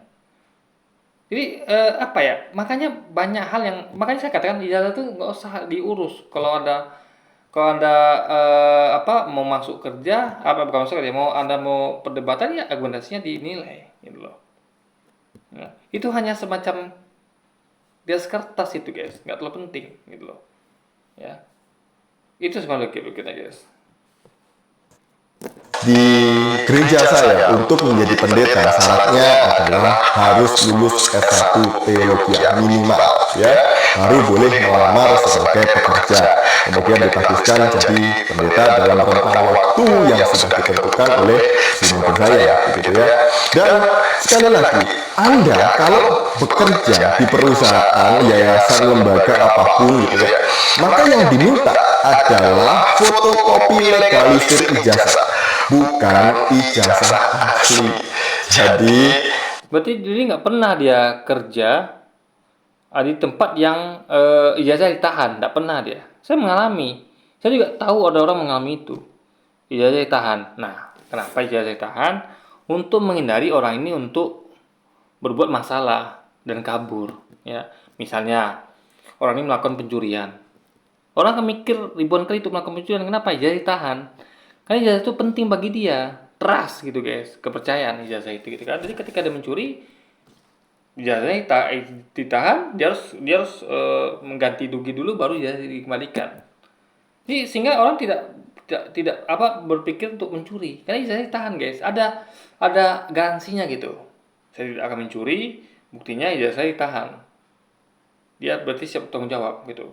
Jadi apa ya? Makanya banyak hal yang, makanya saya katakan ijazah tuh nggak usah diurus. Kalau anda mau masuk kerja, bukan masuk kerja, Anda mau perdebatan ya argumentasinya dinilai, gitu loh. Ya, itu hanya semacam di atas kertas itu guys, nggak terlalu penting, gitu loh. Ya, itu sebenarnya kita guys. di gereja saya untuk menjadi pendeta syaratnya adalah harus lulus S1 teologi minimal ya, baru boleh melamar sebagai pekerja, kemudian ditafsirkan jadi pendeta dalam rentang waktu yang sudah ditentukan oleh sinode saya gitu ya. Dan sekali lagi, Anda kalau bekerja di perusahaan, yayasan, lembaga apapun gitu ya, maka yang diminta adalah fotokopi legalisir ijazah, bukan ijazah asli. Berarti jadi nggak pernah dia kerja di tempat yang ijazah ditahan, nggak pernah dia. Saya mengalami, saya juga tahu ada orang mengalami itu, ijazah ditahan. Nah, kenapa ijazah ditahan? Untuk menghindari orang ini untuk berbuat masalah dan kabur. Ya, misalnya orang ini melakukan pencurian. Orang akan mikir ribuan kali untuk melakukan pencurian. Kenapa ijazah ditahan? Karena ijazah itu penting bagi dia, trust gitu guys, kepercayaan ijazah itu gitu kan. Jadi ketika dia mencuri, ijazahnya ditahan, dia harus mengganti rugi dulu baru ijazah dikembalikan. Jadi sehingga orang tidak berpikir untuk mencuri, karena ijazah ditahan guys. Ada garansinya gitu. Saya tidak akan mencuri, buktinya ijazah ditahan. Dia berarti siap tanggung jawab gitu.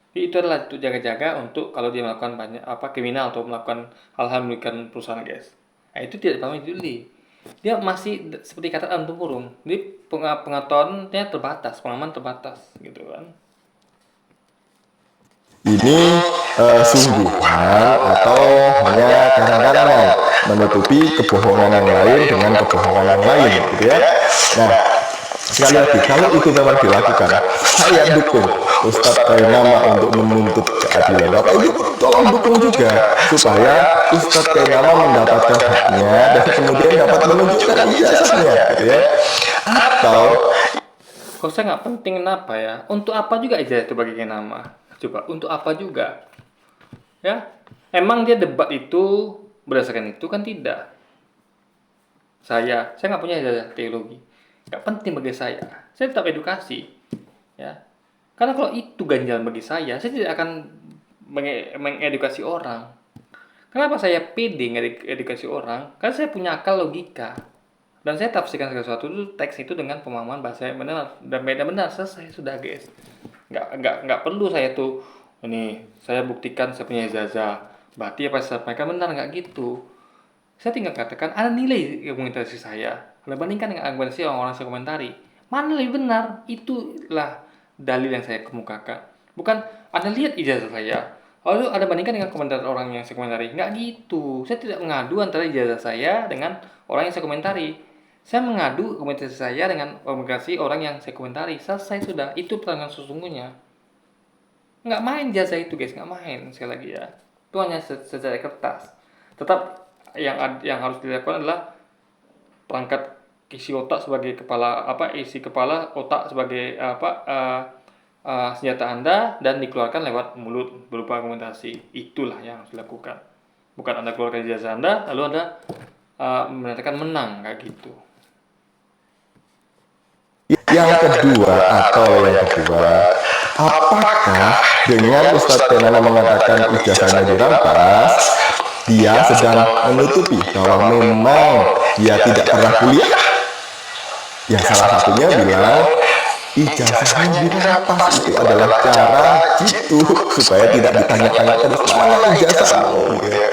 Jadi itu adalah untuk jaga-jaga untuk kalau dia melakukan banyak kriminal atau melakukan hal-hal merugikan perusahaan guys. Nah, itu tidak dipahami dulu. Dia masih seperti kata dalam kurung. Jadi pengetahuannya terbatas, pengalaman terbatas gitu kan. Ini sungguhan atau hanya kadang-kadang menutupi kebohongan yang lain dengan kebohongan yang lain gitu ya. Nah, sekali lagi, kalau itu memang dilakukan, saya dukung Ustadz Kainama untuk menuntut keadilan. Bapak Ibu tolong dukung juga supaya Ustadz Kainama mendapatkan haknya dan kemudian dapat menunjukkan ijazahnya gitu ya. Atau kalau saya nggak penting kenapa ya? Untuk apa juga ijazah itu bagi Kainama? Coba, untuk apa juga? Ya, emang dia debat itu berdasarkan itu kan tidak. saya nggak punya ijazah teologi, nggak penting bagi saya tetap edukasi, ya. Karena kalau itu ganjalan bagi saya tidak akan mengedukasi orang. Kenapa saya pede ngedukasi orang? Karena saya punya akal logika. Dan saya tafsirkan segala sesuatu itu teks itu dengan pemahaman bahasa yang benar dan benar-benar selesai sudah guys. Nggak perlu saya tuh ini saya buktikan saya punya ijazah. Berarti apa yang saya sampaikan benar nggak gitu. Saya tinggal katakan ada nilai argumentasi saya. Anda bandingkan dengan argumentasi orang-orang saya komentari. Mana lebih benar? Itulah dalil yang saya kemukakan. Bukan Anda lihat ijazah saya. Lalu ada bandingkan dengan komentar orang yang saya komentari. Nggak gitu. Saya tidak mengadu antara ijazah saya dengan orang yang saya komentari. Saya mengadu komentari saya dengan komunikasi orang yang saya komentari. Selesai sudah. Itu pertanyaan sesungguhnya. Nggak main jasa itu guys. Nggak main sekali lagi ya. Itu hanya secara kertas. Tetap yang harus dilakukan adalah perangkat isi otak sebagai kepala isi kepala otak sebagai senjata Anda dan dikeluarkan lewat mulut berupa argumentasi. Itulah yang harus dilakukan. Bukan Anda keluarkan ijazah Anda lalu Anda menyatakan menang kayak gitu. Yang kedua, apakah dengan Ustadz Tenana mengatakan ijazahnya dirampas, dia sedang menutupi bahwa memang dia tidak pernah kuliah? Ya salah satunya bilang ijazahnya dirampas itu adalah cara jitu supaya tidak ditanya-tanya terus mana ijazahmu gitu ya.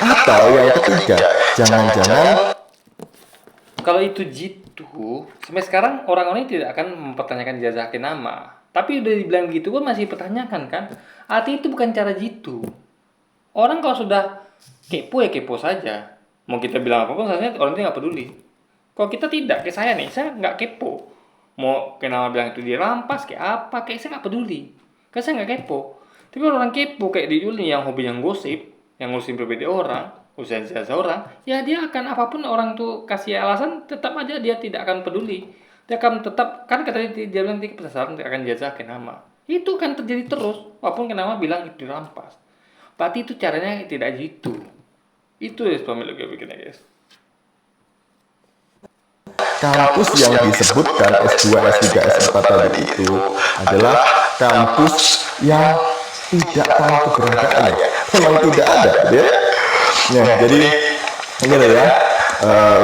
Atau yang ketiga, jangan-jangan Kalau itu jitu, sampai sekarang orang-orang tidak akan mempertanyakan ijazah nama. Tapi udah dibilang gitu pun masih pertanyakan kan? Artinya itu bukan cara jitu. Orang kalau sudah kepo ya kepo saja. Mau kita bilang apapun sebenarnya orang itu nggak peduli. Kalau kita tidak, kayak saya nih, saya nggak kepo. Mau kenapa bilang itu dirampas, kayak apa, kayak saya nggak peduli. Karena saya nggak kepo. Tapi orang kepo kayak di Juli yang hobinya gosip, yang ngurusin pribadi orang, usaha orang, ya dia akan apapun orang tuh kasih alasan, tetap aja dia tidak akan peduli. Dia akan tetap, kan kata dia bilang tadi penasaran akan jazah kenama. Itu kan terjadi terus, walaupun kenama bilang itu dirampas. Berarti itu caranya tidak gitu. Itu ya pemilik bikinnya guys. kampus yang disebutkan S2, S3, S4 tadi itu adalah kampus yang tidak tahu keberadaannya. Memang tidak ada, gitu ya. Nah, jadi ini loh ya,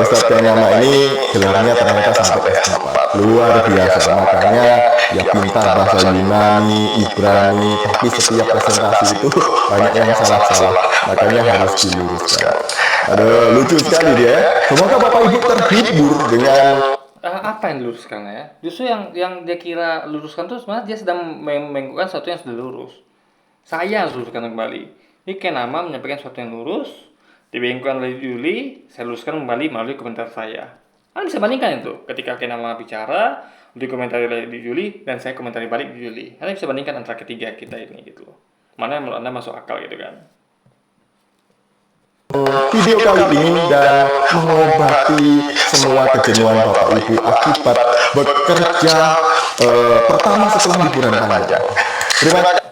Ustadz Tenana ini gelarnya ternyata sampai S4, luar biasa. Makanya ya pintar bahasa Yunani, Ibrani, tapi setiap presentasi itu banyak yang salah-salah. Makanya harus diluruskan. Aduh, lucu sekali dia. Semoga Bapak Ibu terhibur dengan Apa yang diluruskan ya? Justru yang dia kira luruskan tuh sebenarnya dia sedang mengukuhkan sesuatu yang sudah lurus. Saya harus luruskan kembali. Ini Kenama menyampaikan sesuatu yang lurus, dibengkokkan oleh Juli, saya luruskan kembali melalui komentar saya. Anda bisa bandingkan itu. Ketika Kenama bicara, dikomentari oleh Juli, dan saya komentari balik di Juli. Anda bisa bandingkan antara ketiga kita ini gitu loh. Mana yang menurut Anda masuk akal gitu kan? video kali ini dan mengobati semua kejenuhan Bapak Ibu akibat bekerja pertama setelah liburan panjang. Terima kasih.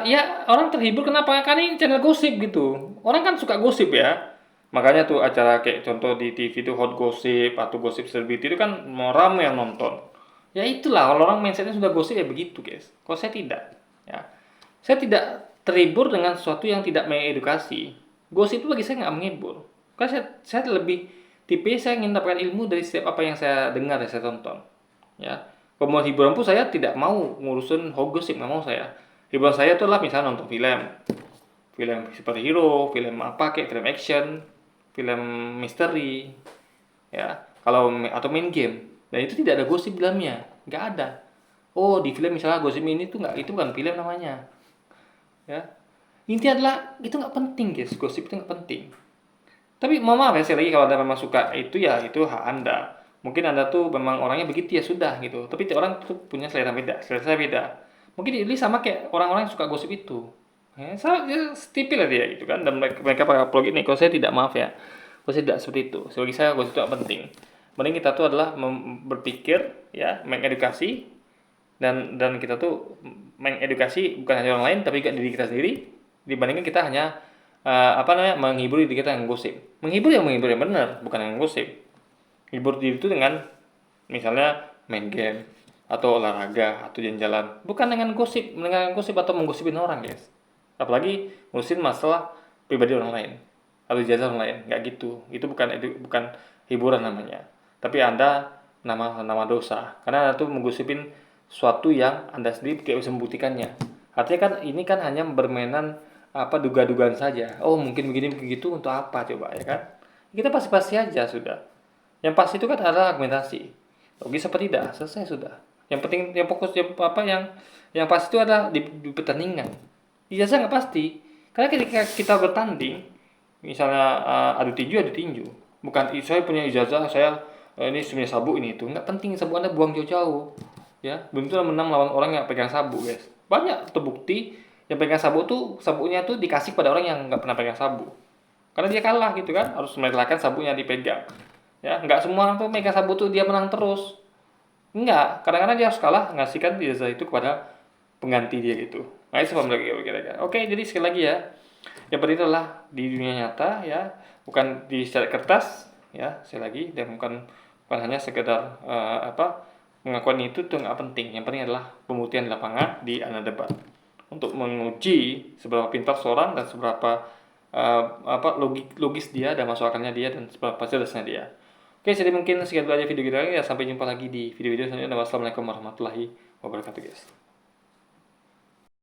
Ya orang terhibur kenapa? Karena ini channel gosip gitu. Orang kan suka gosip ya. Makanya tuh acara kayak contoh di TV itu hot gossip atau gosip selebriti itu kan mau ramai yang nonton. Ya itulah kalau orang mindsetnya sudah gosip ya begitu guys. Kalau saya tidak, ya saya tidak terhibur dengan sesuatu yang tidak mengedukasi. Gosip itu bagi saya nggak menghibur. Karena saya lebih tipe saya ingin dapatkan ilmu dari setiap apa yang saya dengar dan saya tonton. Ya, kalau mau hiburan pun saya tidak mau ngurusin hot gossip, nggak mau saya. Hiburan saya itu adalah misalnya nonton film superhero, film apa kayak film action, film misteri, ya. Kalau atau main game, dan itu tidak ada gosip di dalamnya, nggak ada. Oh di film misalnya gosip ini tuh nggak, itu bukan film namanya. Ya, intinya adalah itu nggak penting guys, gosip itu nggak penting. Tapi mohon maaf ya, sekali lagi kalau anda memang suka itu ya itu hak anda. Mungkin anda tuh memang orangnya begitu ya sudah gitu. Tapi tiap orang tuh punya selera beda, selera saya beda. Mungkin ini sama kayak orang-orang yang suka gosip itu. Ya, tipil lah dia gitu kan. Dan mereka pakai blog ini. Kalau saya tidak, maaf ya, kalau saya tidak seperti itu. Bagi saya gosip itu nggak penting. Mending kita tuh adalah berpikir ya, mengedukasi dan kita tuh mengedukasi bukan hanya orang lain tapi juga diri kita sendiri, dibandingkan kita hanya menghibur diri kita dengan gosip. Menghibur yang benar, bukan yang gosip. Hibur diri itu dengan misalnya main game atau olahraga atau jalan-jalan, bukan dengan gosip atau menggosipin orang, guys. Apalagi ngurusin masalah pribadi orang lain atau jasa orang lain, nggak gitu. Itu bukan hiburan namanya. Tapi Anda nama dosa karena Anda tuh menggosipin suatu yang Anda sendiri tidak bisa membuktikannya. Artinya kan ini kan hanya bermainan duga-dugaan saja. Oh, mungkin begini begitu untuk apa coba, ya kan? Kita pasti aja sudah. Yang pasti itu kan adalah argumentasi. Logis apa tidak? Selesai sudah. Yang penting yang fokus yang pasti itu adalah di pertandingan. Ijazah nggak pasti. Karena ketika kita bertanding, misalnya adu tinju, bukan saya punya ijazah, saya ini punya sabuk ini itu. Nggak penting, sabuk Anda buang jauh-jauh. Ya, belum tentu menang lawan orang yang pegang sabuk, guys. Banyak terbukti yang pegang sabuk tuh sabuknya tuh dikasih pada orang yang nggak pernah pegang sabuk. Karena dia kalah gitu kan, harus merelakan sabuknya dipegang. Ya, nggak semua orang tuh megang sabuk tuh dia menang terus. Enggak, kadang-kadang dia harus kalah ngasihkan ijazah itu kepada pengganti dia gitu. Nah, itu paham lagi kira-kira. Oke, jadi sekali lagi ya, yang penting adalah di dunia nyata ya, bukan di secara kertas ya, sekali lagi, dan bukan hanya sekedar pengakuan itu tuh nggak penting. Yang penting adalah pembuktian di lapangan di arena debat untuk menguji seberapa pintar seorang dan seberapa logis dia dan masuk akalnya dia dan seberapa cerdasnya dia. Oke, jadi mungkin sekian dulu aja video kita ya. Sampai jumpa lagi di video-video selanjutnya. Wassalamualaikum warahmatullahi wabarakatuh, guys.